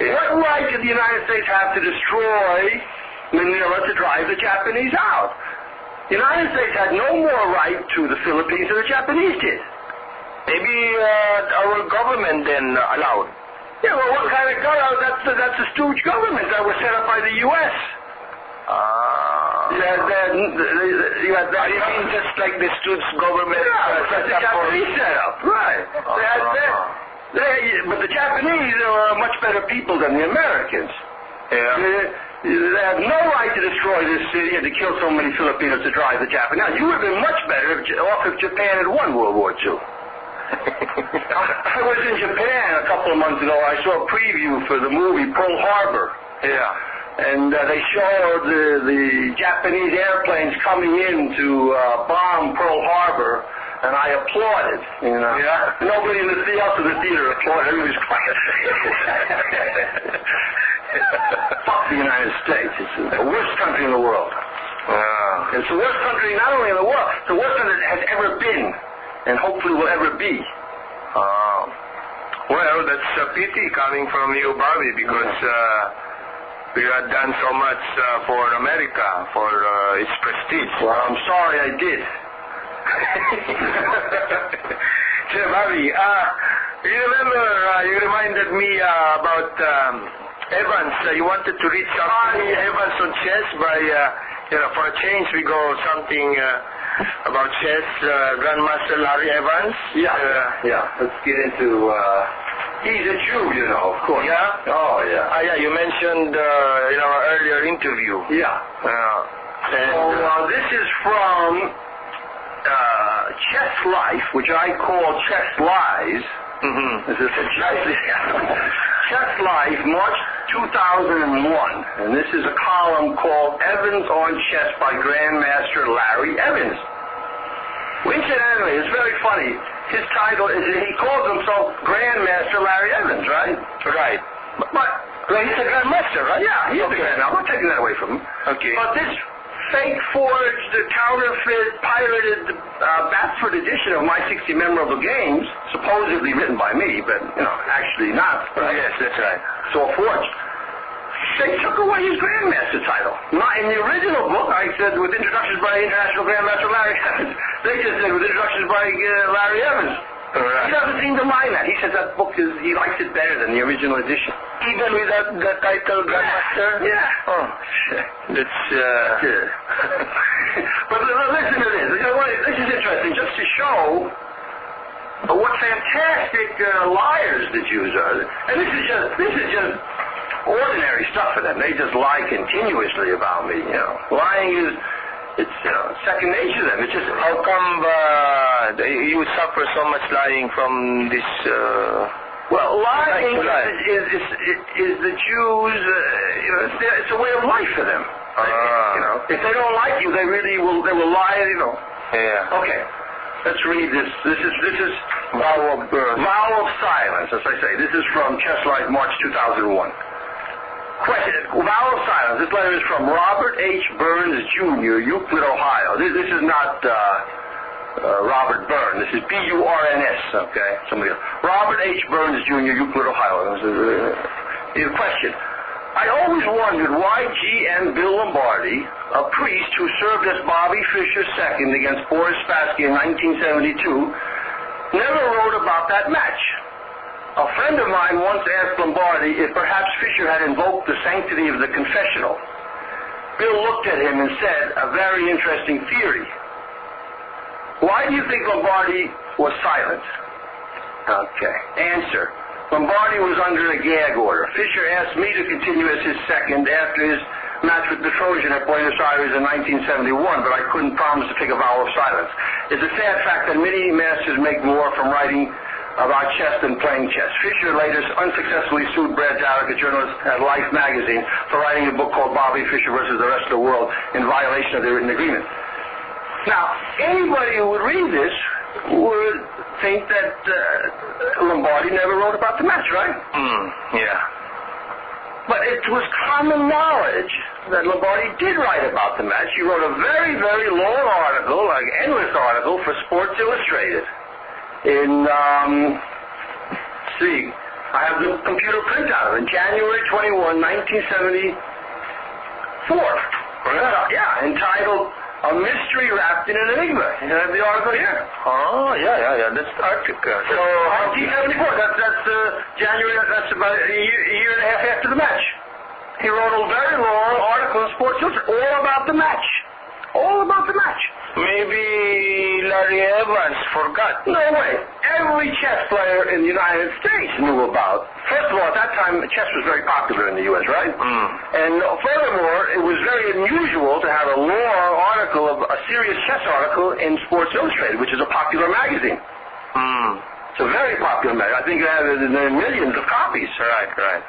Yeah. What right did the United States have to destroy Manila to drive the Japanese out? The United States had no more right to the Philippines than the Japanese did. Maybe our government then allowed. Yeah, well, what kind of government? That's a stooge government that was set up by the U.S. You mean just like the stooge government? Yeah, that's the Japanese set up, right. But the Japanese are much better people than the Americans. Yeah. They had no right to destroy this city and to kill so many Filipinos to drive the Japanese. Now, you would have been much better off if Japan had won World War II. I was in Japan a couple of months ago. I saw a preview for the movie Pearl Harbor. Yeah. And they showed the Japanese airplanes coming in to bomb Pearl Harbor. And I applauded, you know. Yeah. Nobody in the theater applauded. Everybody was quiet. Fuck the United States. It's the worst country in the world. It's the worst country not only in the world, it's the worst country that has ever been, and hopefully will ever be. Well, that's a pity coming from you, Bobby, because we had done so much for America, for its prestige. Well, I'm sorry I did. Sir Bobby, you remember, you reminded me about Evans. You wanted to reach out to Evans on chess by, for a change we go something about chess, Grandmaster Larry Evans. Yeah. Let's get into, he's a Jew, you know, of course. Yeah? Oh, yeah. Yeah, you mentioned in our earlier interview. Yeah. This is from Chess Life, which I call Chess Lies. Mm-hmm. This is Chess Life, March 2001. And this is a column called Evans on Chess by Grandmaster Larry Evans. Incidentally, it's very funny. His title is, he calls himself Grandmaster Larry Evans, right? Right. But he's a Grandmaster, right? Yeah, he's the Grandmaster. I'm not taking that away from him. Okay. But this fake forged, counterfeit, pirated Batsford edition of My 60 Memorable Games, supposedly written by me, but, actually not. Right? Yes, that's right. So forged. They took away his Grandmaster title. In the original book, I said, with introductions by International Grandmaster Larry Evans. They just said, with introductions by Larry Evans. Right. He doesn't seem to mind that. He says that book he likes it better than the original edition. Even without the title Grandmaster? Yeah. Oh, shit. That's, But listen to this. This is interesting, just to show what fantastic liars the Jews are. And this is just ordinary stuff for them. They just lie continuously about me, Lying it's second nature to them. It's just, how come you suffer so much lying from this? Well, lying is the Jews. It's a way of life for them. If they don't like you, they will lie. Yeah. Okay. Let's read this. This is Vow of Silence, as I say. This is from Chess Life, March 2001. Question. Vow of Silence. This letter is from Robert H. Burns, Jr., Euclid, Ohio. This is not Robert Byrne. This is B-U-R-N-S, okay? Somebody else. Robert H. Burns, Jr., Euclid, Ohio. Question. I always wondered why G.M. Bill Lombardi, a priest who served as Bobby Fischer II against Boris Spassky in 1972, never wrote about that match. A friend of mine once asked Lombardi if perhaps Fischer had invoked the sanctity of the confessional. Bill looked at him and said, a very interesting theory. Why do you think Lombardi was silent? Okay. Answer. Lombardi was under a gag order. Fischer asked me to continue as his second after his match with the Trojan at Buenos Aires in 1971, but I couldn't promise to take a vow of silence. It's a sad fact that many masters make more from writing about chess than playing chess. Fischer later unsuccessfully sued Brad Dalek, a journalist at Life magazine, for writing a book called Bobby Fischer versus the Rest of the World in violation of their written agreement. Now, anybody who would read this would think that Lombardi never wrote about the match, right? Yeah. But it was common knowledge that Lombardi did write about the match. He wrote a very, very long article, like endless article, for Sports Illustrated. In, I have the computer printout of it. January 21, 1974. Yeah, entitled A Mystery Wrapped in an Enigma. You have the article here. Oh, yeah. That's the article. So, 1974, that's January, that's about a year and a half after the match. He wrote a very long article in Sports Illustrated all about the match. All about the match. Maybe Larry Evans forgot. No way. Every chess player in the United States knew about. First of all, at that time, chess was very popular in the U.S., right? And furthermore, it was very unusual to have a long article, a serious chess article in Sports Illustrated, which is a popular magazine. It's a very popular magazine. I think it had millions of copies. Right.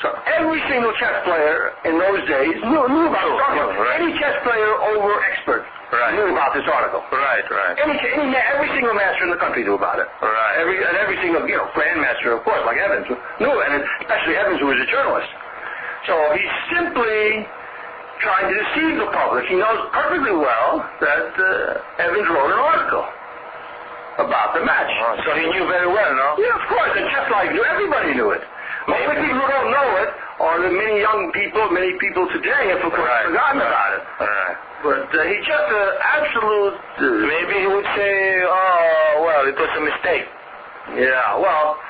So every single chess player in those days knew about this article. Right. Any chess player over expert knew about this article. Right. Every single master in the country knew about it. Right. Every single, grandmaster, of course, like Evans, knew it, and especially Evans, who was a journalist. So he's simply trying to deceive the public. He knows perfectly well that Evans wrote an article about the match. So he knew very well, no? Yeah, of course, and just like everybody knew it. Only people who don't know it are the many people today have forgotten about it. Right. But he's just an absolute... Maybe he would say, oh, well, it was a mistake. Yeah, well,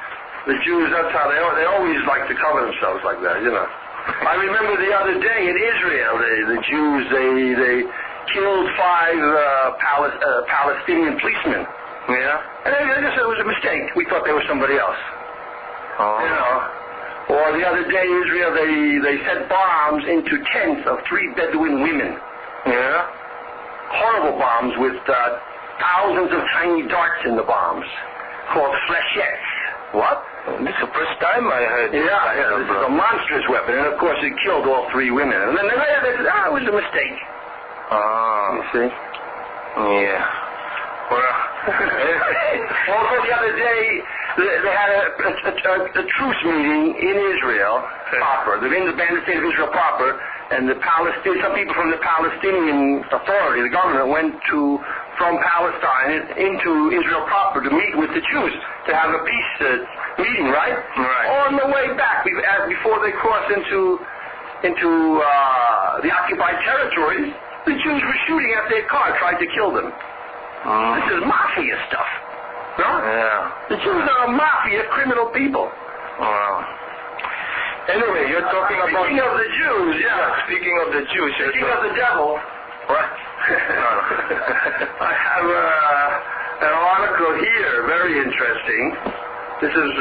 the Jews, that's how they always like to cover themselves like that, you know. I remember the other day in Israel, the Jews, they killed 5 Palestinian policemen. Yeah? And they just said it was a mistake. We thought they were somebody else. Oh. You know. Or the other day in Israel, they set bombs into tents of 3 Bedouin women. Yeah? Horrible bombs with thousands of tiny darts in the bombs, called flechettes. What? This is the first time I heard this. Yeah, this is a monstrous weapon, and of course it killed all 3 women. And then later they said, it was a mistake. You see? Yeah. Well, also the other day, they had a truce meeting in Israel proper, in the state of Israel proper, and some people from the Palestinian Authority, the government, went from Palestine into Israel proper to meet with the Jews, to have a peace meeting, right? Right. On the way back, before they crossed into the occupied territories, the Jews were shooting at their car, tried to kill them. This is mafia stuff. No? Yeah. The Jews are a mafia criminal people. Wow. Anyway, you're talking about... Speaking of the Jews, Speaking of the Jews... Speaking of the devil... What? I have an article here, very interesting. This is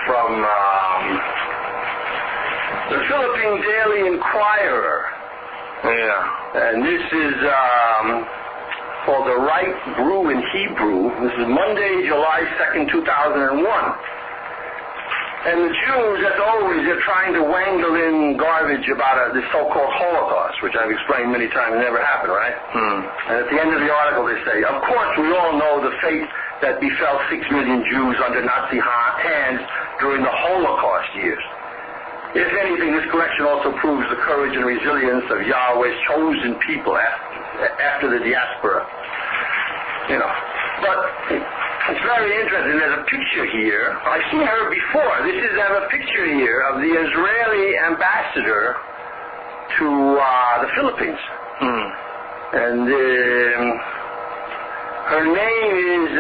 from the Philippine Daily Inquirer. Yeah. And this is called The Right Brew in Hebrew. This is Monday, July 2nd, 2001. And the Jews, as always, they're trying to wangle in garbage about the so-called Holocaust, which I've explained many times never happened, right? And at the end of the article they say, of course we all know the fate that befell 6 million Jews under Nazi hands during the Holocaust years. If anything, this collection also proves the courage and resilience of Yahweh's chosen people after the diaspora. You know, but it's very interesting. There's a picture here. I've seen her before. This is a picture here of the Israeli ambassador to the Philippines. And her name is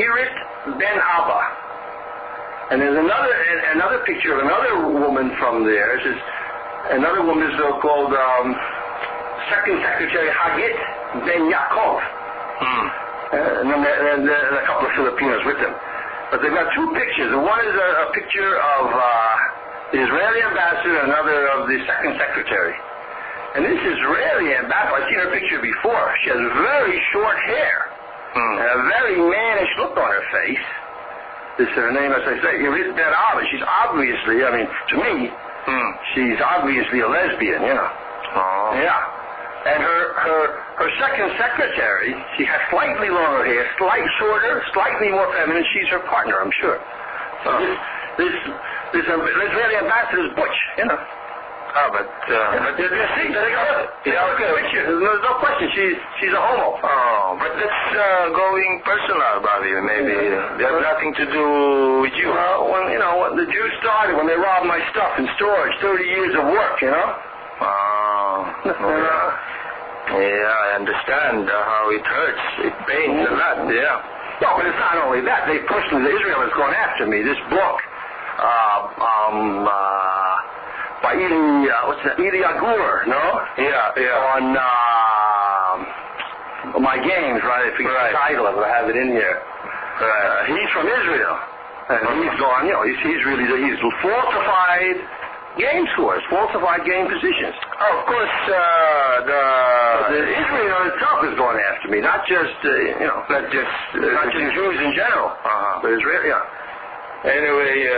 Irit Ben Abba. And there's another picture of another woman from there. This is another woman called Second Secretary Hagit Ben Yaakov. And a couple of Filipinos with them. But they've got 2 pictures. One is a picture of the Israeli ambassador, another of the Second Secretary. And this Israeli ambassador, I've seen her picture before. She has very short hair and a very mannish look on her face. This is her name, as I say, Irit Ben Abba. She's obviously, I mean, to me, she's obviously a lesbian, you know. Oh. Yeah. And her second secretary, she has slightly longer hair, shorter, slightly more feminine. She's her partner, I'm sure. So this Israeli ambassador is butch, you know. But You see, there's no question. She's a homo. Oh, but that's going personal, Bobby. Maybe they have nothing to do with you. Well, when the Jews started, when they robbed my stuff in storage, 30 years of work, Oh. Yeah, I understand how it hurts. It pains a lot, yeah. No, but it's not only that. They pushed me. Israel has gone after me. This book, by Eli Agur, no? Yeah. On my games, right? I forget the title of it. I have it in here. He's from Israel, and he's gone. He's falsified game scores, falsified game positions. Oh, of course, Israel itself is going after me, not just not just Jews in general, but Israel. Yeah. Anyway,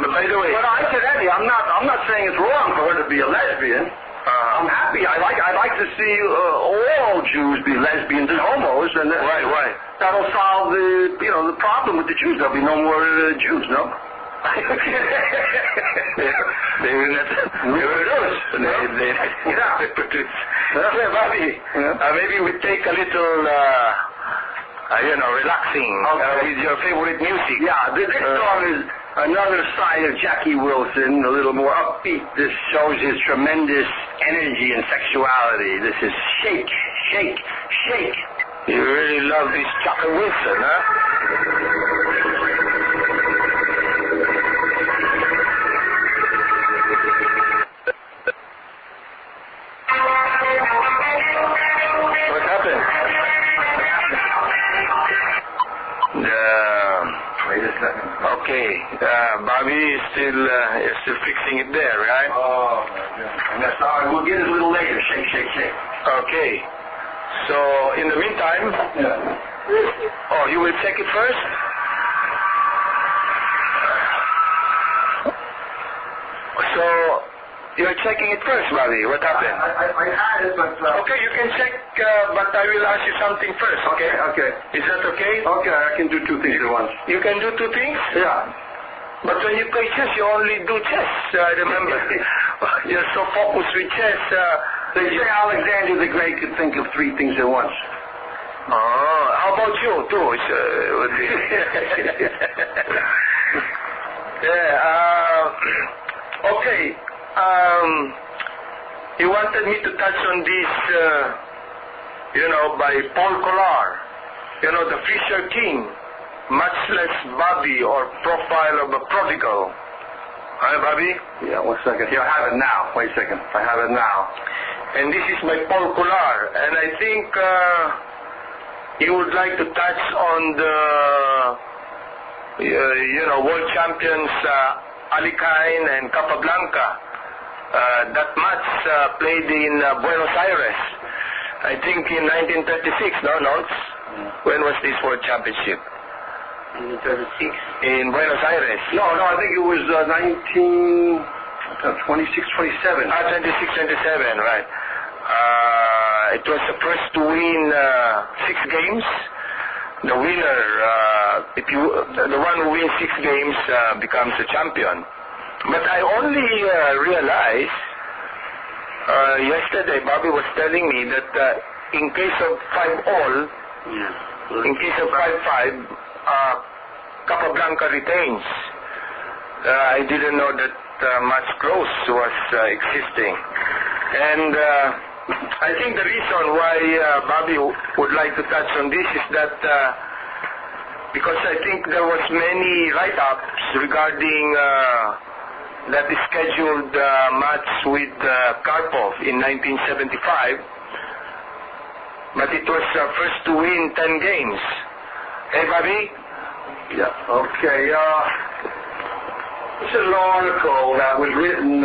but by the way, but I said, Eddie, I'm not saying it's wrong for her to be a lesbian. I'm happy. I'd like to see all Jews be lesbians and homos, and right. That'll solve the problem with the Jews. There'll be no more Jews, no. They will not reproduce. Bobby, maybe we take a little, relaxing with your favorite music. Yeah, this song is another side of Jackie Wilson, a little more upbeat. This shows his tremendous energy and sexuality. This is Shake, Shake, Shake. You really love this Jackie Wilson, huh? What happened? Wait a second. Okay, Bobby is still fixing it there, right? Oh, my God. And that's all right. We'll get it a little later. Shake, shake, shake. Okay. So, in the meantime, you will check it first? So, you're checking it first, Bobby. What happened? I had it, but... Okay, you can check, but I will ask you something first, okay? Okay. Is that okay? Okay, I can do two things at once. You can do two things? Yeah. But when you play chess, you only do chess, I remember. You're so focused with chess. They say Alexander the Great could think of three things at once. Oh, how about you, too? Okay. You wanted me to touch on this, by Paul Collar. The Fisher King, Matchless Bobby, or Profile of a Prodigal. Hi, Bobby? Yeah, 1 second. Here, I have it now. Wait a second. I have it now. And this is by Paul Collar. And I think he would like to touch on the, world champions Alicante and Capablanca. That match played in Buenos Aires. I think in 1936, no notes? When was this world championship? 1936. In Buenos Aires. No, I think it was 26, 27. 26, 27, right. It was the first to win 6 games. The winner, the one who wins 6 games becomes the champion. But I only realized yesterday, Bobby was telling me that in case of 5-all, in case of 5-5, Capablanca retains. I didn't know that match close was existing. And I think the reason why Bobby would like to touch on this is that because I think there was many write-ups regarding that scheduled match with Karpov in 1975, but it was first to win 10 games. Hey, Bobby? Yeah, okay. This is an article that was written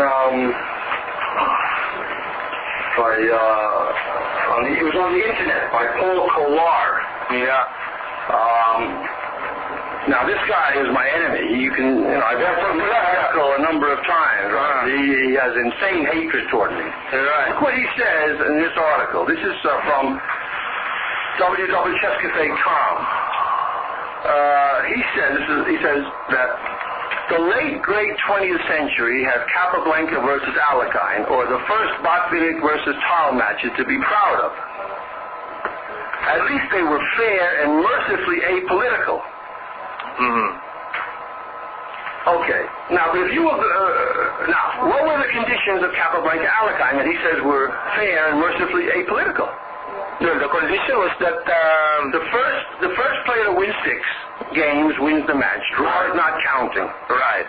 it was on the internet by Paul Collar. Yeah. Now this guy is my enemy. You can, I've read this article a number of times. Right? He has insane hatred toward me. Right. Look what he says in this article. This is from www.chesscafe.com. He says that The late, great 20th century has Capablanca versus Alekhine, or the first Botvinnik versus Tal matches to be proud of. At least they were fair and mercifully apolitical. Okay. Now, if you now, what were the conditions of Capablanca Alekhine that he says were fair and mercifully apolitical? The condition was that the first player to win 6 games wins the match. Draws not counting. Right.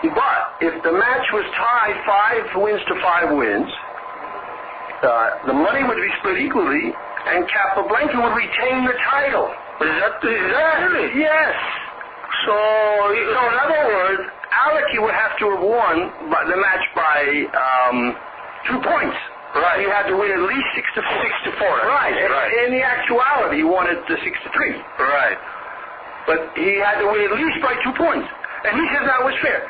But if the match was tied 5 wins to 5 wins, the money would be split equally, and Capablanca would retain the title. Is that really? Yes. So in other words, Alekhine would have to have won the match by 2 points. Right. He had to win at least 6 to 4. Right. In the actuality, he won it 6 to 3. Right. But he had to win at least by 2 points, and he says that was fair.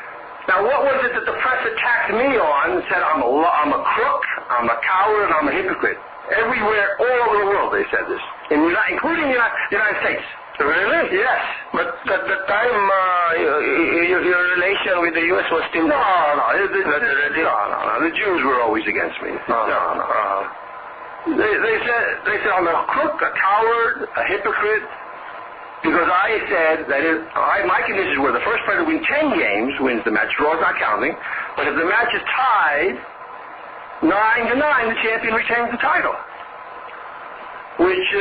Now, what was it that the press attacked me on and said I'm a crook, I'm a coward, and I'm a hypocrite? Everywhere, all over the world, they said this, including the United States. Really? Yes. But at the time, your relation with the U.S. was still... No. The Jews were always against me. They said I'm a crook, a coward, a hypocrite, because I said that my conditions were the first player to win 10 games wins the match, draws not counting, but if the match is tied 9 to 9, the champion retains the title, which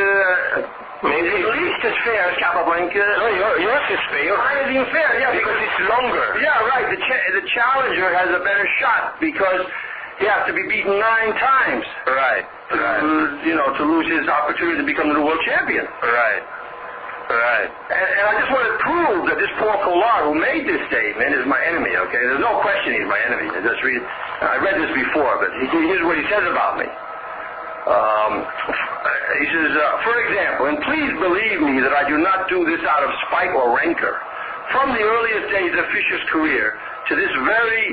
maybe at least as fair as Capablanca. No, yours is fair. Mine is even fair, yeah, because it's longer. Yeah, right. The challenger has a better shot because he has to be beaten 9 times. Right. To lose his opportunity to become the world champion. Right. And I just want to prove that this Paul Kolar who made this statement is my enemy, okay? There's no question he's my enemy. I read this before, but here's what he says about me. He says, for example, and please believe me that I do not do this out of spite or rancor. From the earliest days of Fischer's career to this very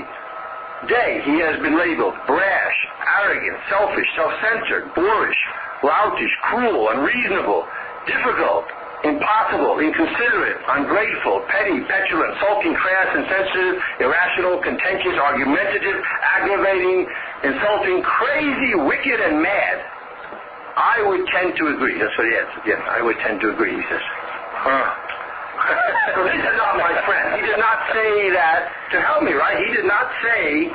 day, he has been labeled brash, arrogant, selfish, self-centered, boorish, loutish, cruel, unreasonable, difficult, impossible, inconsiderate, ungrateful, petty, petulant, sulking, crass, insensitive, irrational, contentious, argumentative, aggravating, insulting, crazy, wicked, and mad. I would tend to agree. That's what he answered. Yes, I would tend to agree, he says. So this is not my friend. He did not say that to help me, right? He did not say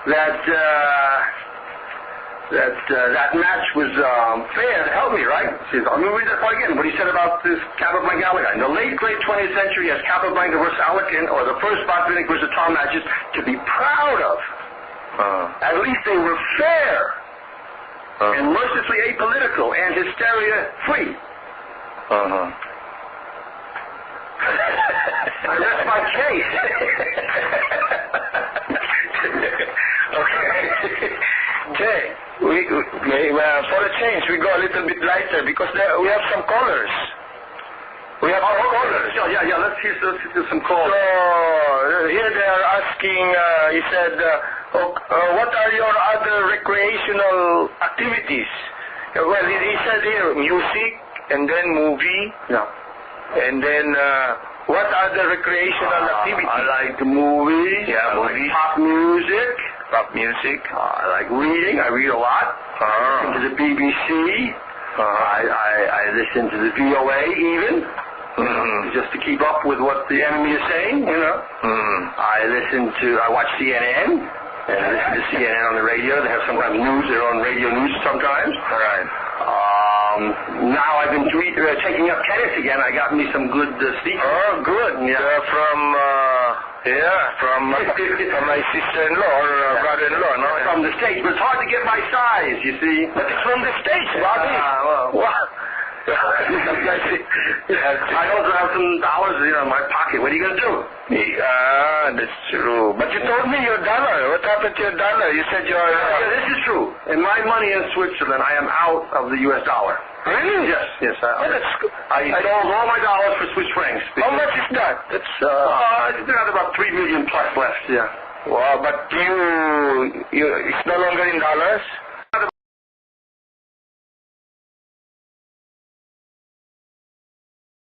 that that match was fair to help me, right? I'm going to read that part again, what he said about this Capablanca Alekhine. In the late, great 20th century has Capablanca versus Alekhine, or the first Botvinnik versus Tal matches, to be proud of. At least they were fair and mercifully apolitical and hysteria-free. I rest my case. Okay. For a change, we go a little bit lighter because we have some callers. We have some callers. Yeah. Let's hear some calls. So here they are asking. He said, "What are your other recreational activities?" Well, he said here music and then movie. Yeah. And then what other recreational activities? I like movies. Yeah, I movies. like pop music. Pop music. I like reading. I read a lot. I listen to the BBC. I listen to the VOA even, just to keep up with what the enemy is saying, I watch CNN, and I listen to CNN on the radio. They have sometimes news, their own radio news sometimes. All right. Now I've been taking up tennis again. I got me some good sneakers. Oh, good. Yeah. From my sister-in-law or brother-in-law, no? From the States, but it's hard to get my size, you see. But it's from the States, Bobby. What? I also have some dollars in my pocket. What are you going to do? That's true. But you told me your dollar. What happened to your dollar? You said your... this is true. In my money in Switzerland, I am out of the U.S. dollar. Really? Yes. I sold all my dollars for Swiss francs. How much is that? It's got about 3 million plus left, yeah. Wow, but it's no longer in dollars?